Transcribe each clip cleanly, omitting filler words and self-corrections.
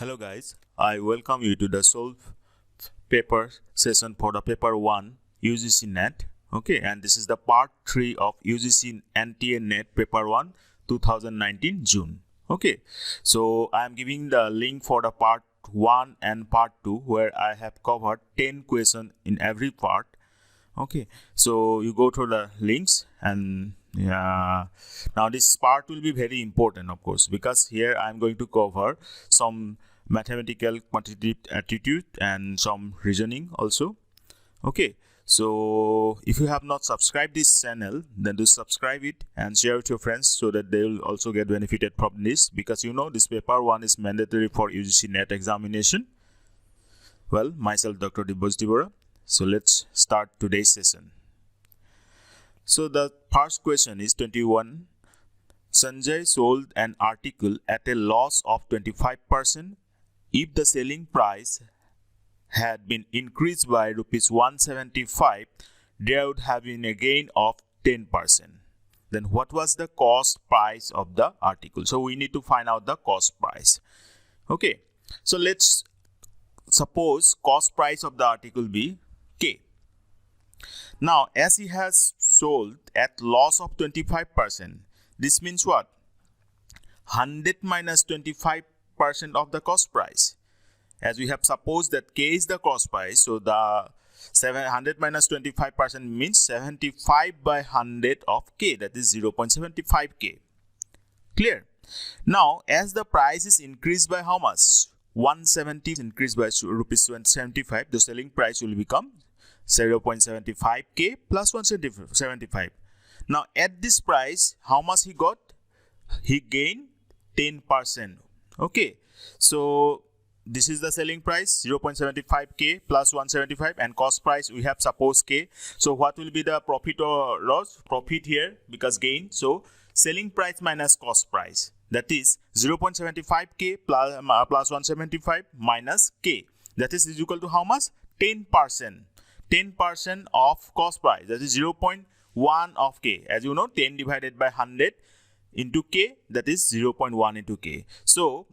Hello guys, I welcome you to the Solve paper session for the paper 1 UGC NET. Okay, and this is the part 3 of UGC NTA NET paper 1 2019 June. Okay, so I am giving the link for the part 1 and part 2 where I have covered 10 questions in every part. Okay, so you go to the links and now this part will be very important, of course, because here I am going to cover some mathematical quantitative aptitude and some reasoning also. Okay, so if you have not subscribed this channel, then do subscribe it and share with your friends so that they will also get benefited from this, because you know this paper 1 is mandatory for UGC NET examination. Well, myself Dr. Bora. So let's start today's session. So the first question is 21. Sanjay sold an article at a loss of 25%. If the selling price had been increased by rupees 175, there would have been a gain of 10%. Then what was the cost price of the article? So we need to find out the cost price. Okay, so let's suppose cost price of the article be K. Now, as he has sold at loss of 25%, this means what? 100 minus 25% of the cost price. As we have supposed that K is the cost price, so the 700 minus 25% means 75 by 100 of K, that is 0.75K. Clear? Now, as the price is increased by how much? 170 increased by rupees 75, the selling price will become 0.75K plus 175. Now, at this price, how much he got? He gained 10%. Okay, so this is the selling price 0.75K plus 175, and cost price we have suppose K. So what will be the profit or loss? Profit here because gain. So selling price minus cost price, that is 0.75K plus 175 minus K, that is equal to how much? 10%. 10% of cost price, that is 0.1 of K. As you know, 10 divided by 100 into K, that is 0.1 into K. So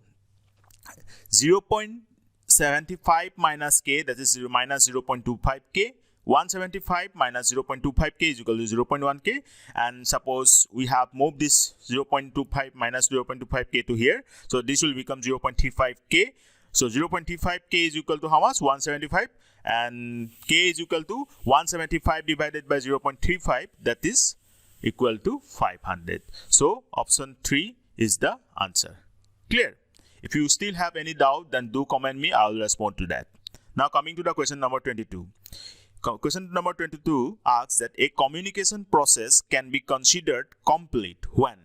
0.75 minus K, that is minus 0.25K. 175 minus 0.25K is equal to 0.1K. And suppose we have moved this 0.25 minus 0.25K to here. So this will become 0.35K. So 0.35K is equal to how much? 175. And K is equal to 175 divided by 0.35, that is equal to 500. So option 3 is the answer. Clear? If you still have any doubt, then do comment me, I will respond to that. Now coming to the question number 22. Question number 22 asks that a communication process can be considered complete when?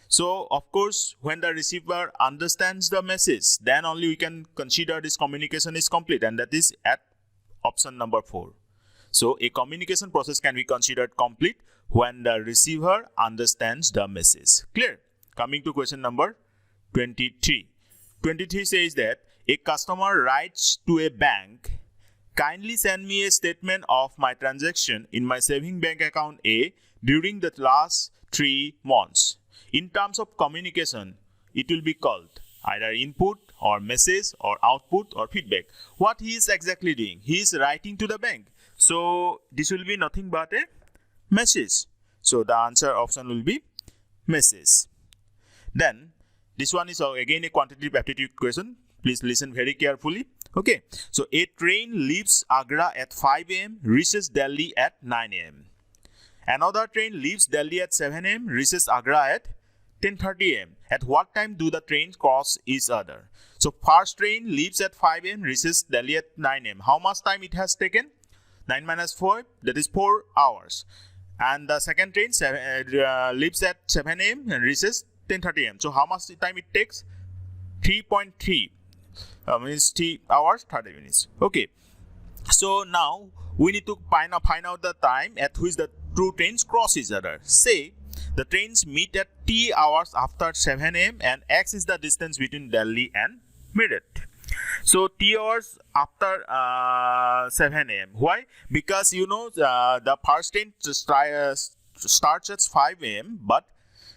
So of course, when the receiver understands the message, then only we can consider this communication is complete, and that is at option number 4. So a communication process can be considered complete when the receiver understands the message. Clear? Coming to question number 23. 23 says that a customer writes to a bank, kindly send me a statement of my transaction in my saving bank account A during the last 3 months. In terms of communication, it will be called either input or message or output or feedback. What he is exactly doing? He is writing to the bank. So this will be nothing but a message. So the answer option will be message. Then this one is again a quantitative aptitude question. Please listen very carefully. Okay. So a train leaves Agra at 5 AM, reaches Delhi at 9 AM. Another train leaves Delhi at 7 AM, reaches Agra at 10:30 AM. At what time do the trains cross each other? So first train leaves at 5 AM, reaches Delhi at 9 AM. How much time it has taken? 9 minus 4, that is 4 hours. And the second train leaves at 7 AM and reaches 10:30 AM. So how much time it takes? 3.3 means 3 hours 30 minutes. Okay. So now we need to find out the time at which the two trains cross each other. Say the trains meet at T hours after 7 AM and X is the distance between Delhi and Meerut. So T hours after 7 AM. Why? Because you know the first train starts at 5 AM, but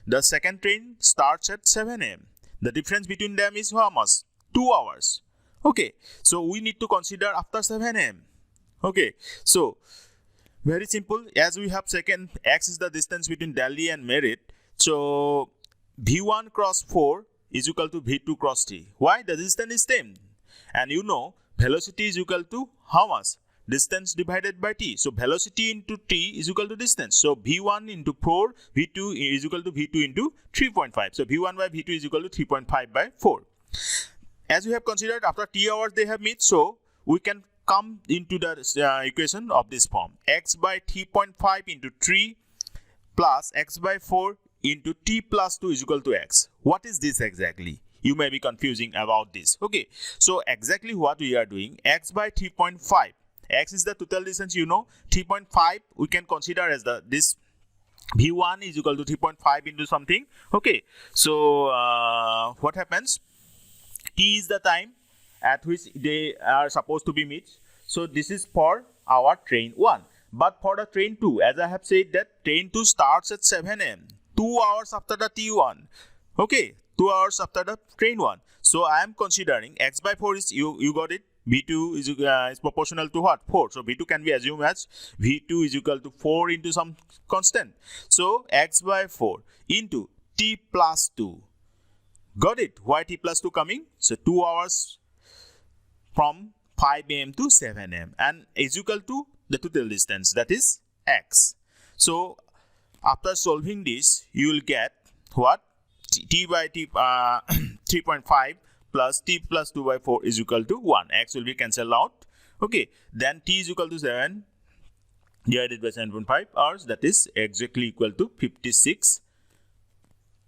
the second train starts at 7 AM. The difference between them is how much? 2 hours. Okay, so we need to consider after 7 a.m. Okay, so very simple. As we have second, x is the distance between Delhi and Merit. So v1 cross 4 is equal to v2 cross t. Why? The distance is same. And you know, velocity is equal to how much? Distance divided by t. So velocity into t is equal to distance. So v1 into 4, v2 is equal to v2 into 3.5. So v1 by v2 is equal to 3.5 by 4. As we have considered, after t hours they have met, so we can come into the equation of this form. X by 3.5 into 3 plus x by 4 into t plus 2 is equal to x. What is this exactly? You may be confusing about this. Okay, so exactly what we are doing, x by 3.5. X is the total distance, you know. 3.5 we can consider as this v1 is equal to 3.5 into something. Okay, so what happens? T is the time at which they are supposed to be met. So this is for our train 1. But for the train 2, as I have said that train 2 starts at 7 a.m. 2 hours after the T1. Okay, 2 hours after the train 1. So I am considering x by 4 is, you got it. V2 is proportional to what? 4. So V2 can be assumed as V2 is equal to 4 into some constant. So x by 4 into t plus 2. Got it? Why t plus 2 coming? So 2 hours from 5 a.m. to 7 a.m. and is equal to the total distance, that is x. So after solving this, you will get what? T by t 3.5 plus t plus 2 by 4 is equal to 1. X will be cancelled out. Okay, then t is equal to 7 divided by 7.5 hours, that is exactly equal to 56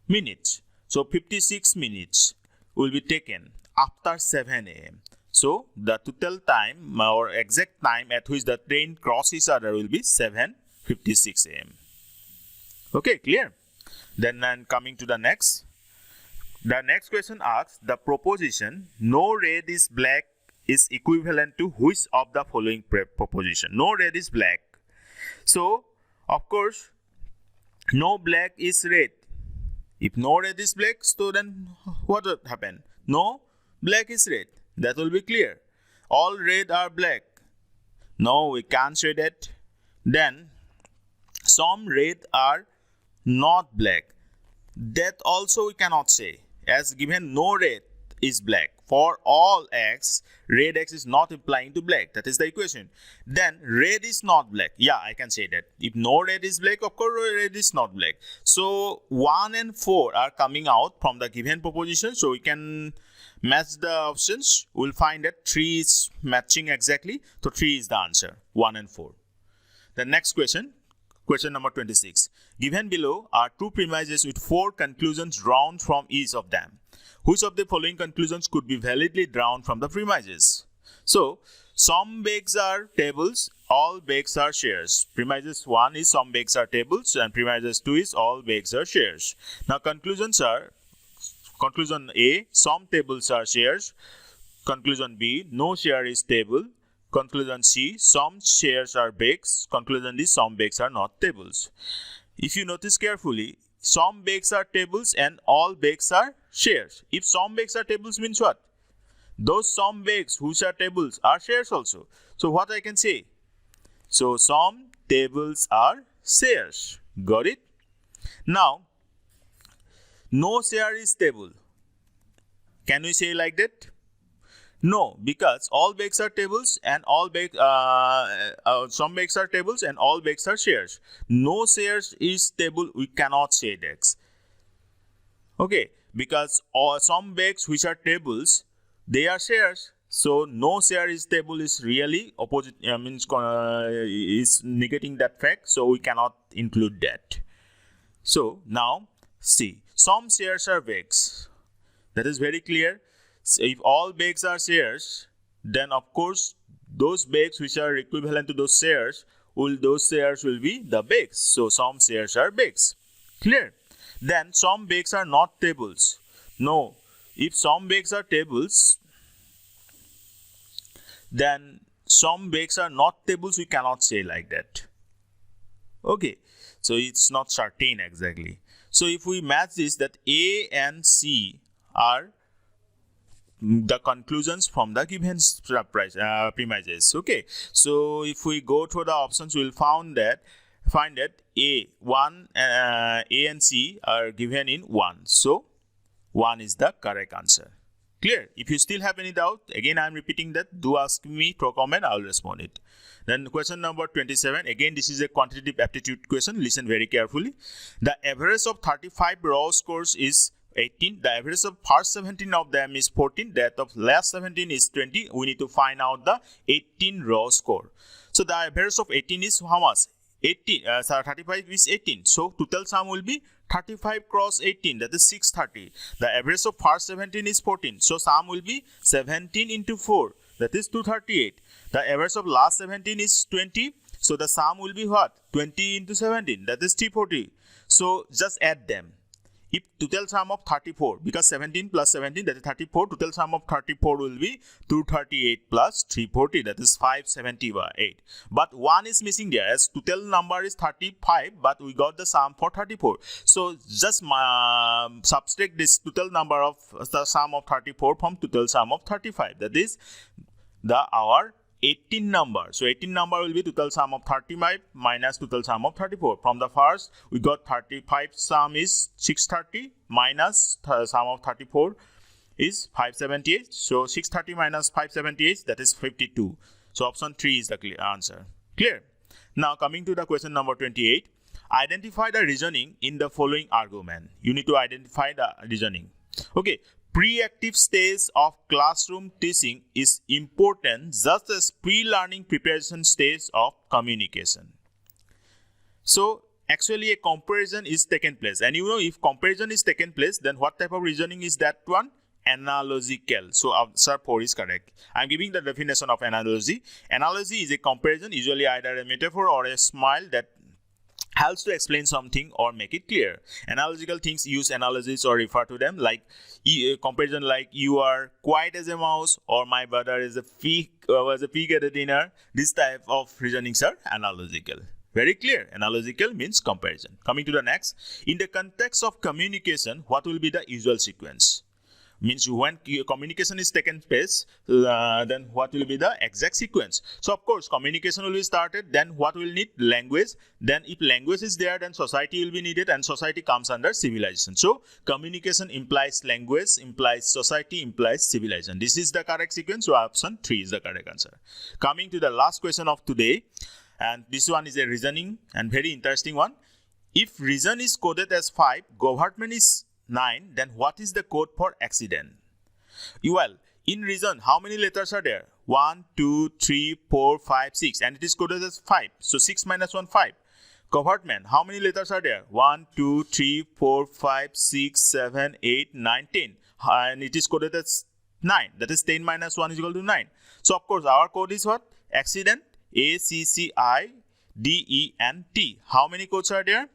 minutes. So 56 minutes will be taken after 7 a.m. So the total time or exact time at which the train crosses each other will be 7:56 a.m. Okay, clear? Then coming to the next. The next question asks, the proposition no red is black is equivalent to which of the following proposition? No red is black. So of course, no black is red. If no red is black, so then what would happen? No black is red. That will be clear. All red are black. No, we can't say that. Then some red are not black. That also we cannot say. As given no red is black. For all x, red x is not implying to black. That is the equation. Then red is not black. Yeah, I can say that. If no red is black, of course red is not black. So 1 and 4 are coming out from the given proposition. So we can match the options. We'll find that 3 is matching exactly. So 3 is the answer. 1 and 4. The next question. Question number 26. Given below are two premises with 4 conclusions drawn from each of them. Which of the following conclusions could be validly drawn from the premises? So, some bags are tables, all bags are shares. Premises 1 is some bags are tables and premises 2 is all bags are shares. Now, conclusions are, conclusion A, some tables are shares. Conclusion B, no share is table. Conclusion C, some shares are bags. Conclusion D, some bags are not tables. If you notice carefully, some bags are tables and all bags are shares. If some bags are tables means what? Those some bags which are tables are shares also. So what I can say? So some tables are shares. Got it? Now, no share is table. Can we say like that? No, because all bags are tables and all bags, some bags are tables and all bags are shares. No shares is table, we cannot say that. Okay, because some bags which are tables, they are shares. So no share is table is really opposite, is negating that fact. So we cannot include that. So now see, some shares are bags. That is very clear. So if all bags are shares, then of course those bags which are equivalent to those shares will be the bags. So some shares are bags. Clear? Then some bags are not tables. No, if some bags are tables, then some bags are not tables. We cannot say like that. Okay, so it's not certain exactly. So if we match this, that A and C are the conclusions from the given premises. Okay, so if we go through the options, we will find that A and C are given in 1. So 1 is the correct answer. Clear? If you still have any doubt, again I am repeating that, do ask me through comment, I will respond it. Then question number 27, again this is a quantitative aptitude question. Listen very carefully. The average of 35 raw scores is 18. The average of first 17 of them is 14. That of last 17 is 20. We need to find out the 18 raw score. So the average of 18 is how much? 18. 35 is 18. So total sum will be 35 cross 18, that is 630. The average of first 17 is 14. So sum will be 17 into 4, that is 238. The average of last 17 is 20. So the sum will be what? 20 into 17, that is 340. So just add them. If total sum of 34, because 17 plus 17, that is 34, total sum of 34 will be 238 plus 340, that is 578. But 1 is missing there, as total number is 35, but we got the sum for 34. So just subtract this total number of the sum of 34 from total sum of 35, that is our 18 number. So 18 number will be total sum of 35 minus total sum of 34. From the first, we got 35 sum is 630 minus sum of 34 is 578. So 630 minus 578, that is 52. So option 3 is the clear answer. Clear? Now coming to the question number 28. Identify the reasoning in the following argument. You need to identify the reasoning. Okay. Pre-active stage of classroom teaching is important just as pre-learning preparation stage of communication. So actually a comparison is taken place, and you know, if comparison is taken place, then what type of reasoning is that one? Analogical. So answer 4 is correct. I am giving the definition of analogy. Analogy is a comparison, usually either a metaphor or a smile that helps to explain something or make it clear. Analogical things use analogies or refer to them, like comparison like you are quiet as a mouse or my brother is a pig at a dinner. This type of reasonings are analogical. Very clear. Analogical means comparison. Coming to the next. In the context of communication, what will be the usual sequence? Means when communication is taken place, then what will be the exact sequence? So of course communication will be started, then what will need? Language. Then if language is there, then society will be needed, and society comes under civilization. So communication implies language, implies society, implies civilization. This is the correct sequence. So option 3 is the correct answer. Coming to the last question of today, and this one is a reasoning and very interesting one. If reason is coded as 5, government is 9, then what is the code for accident? Well, in reason, how many letters are there? 1, 2, 3, 4, 5, 6, and it is coded as 5. So 6 minus 1, 5. Government, how many letters are there? 1, 2, 3, 4, 5, 6, 7, 8, 9, 10. And it is coded as 9. That is 10 minus 1 is equal to 9. So of course our code is what? Accident, ACCIDENT. How many codes are there?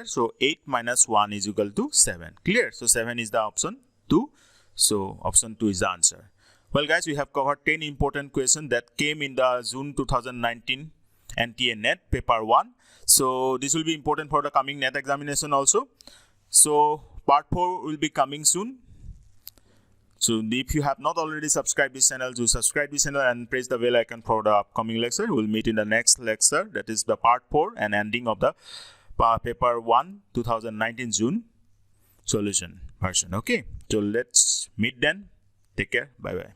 So 8 minus 1 is equal to 7. Clear? So 7 is the option 2. So option 2 is the answer. Well guys, we have covered 10 important questions that came in the June 2019 NTA NET paper 1. So this will be important for the coming NET examination also. So part 4 will be coming soon. So if you have not already subscribed this channel, do subscribe this channel and press the bell icon for the upcoming lecture. We will meet in the next lecture, that is the part 4 and ending of the paper 1 2019 June solution version. Okay, so let's meet then. Take care. Bye bye.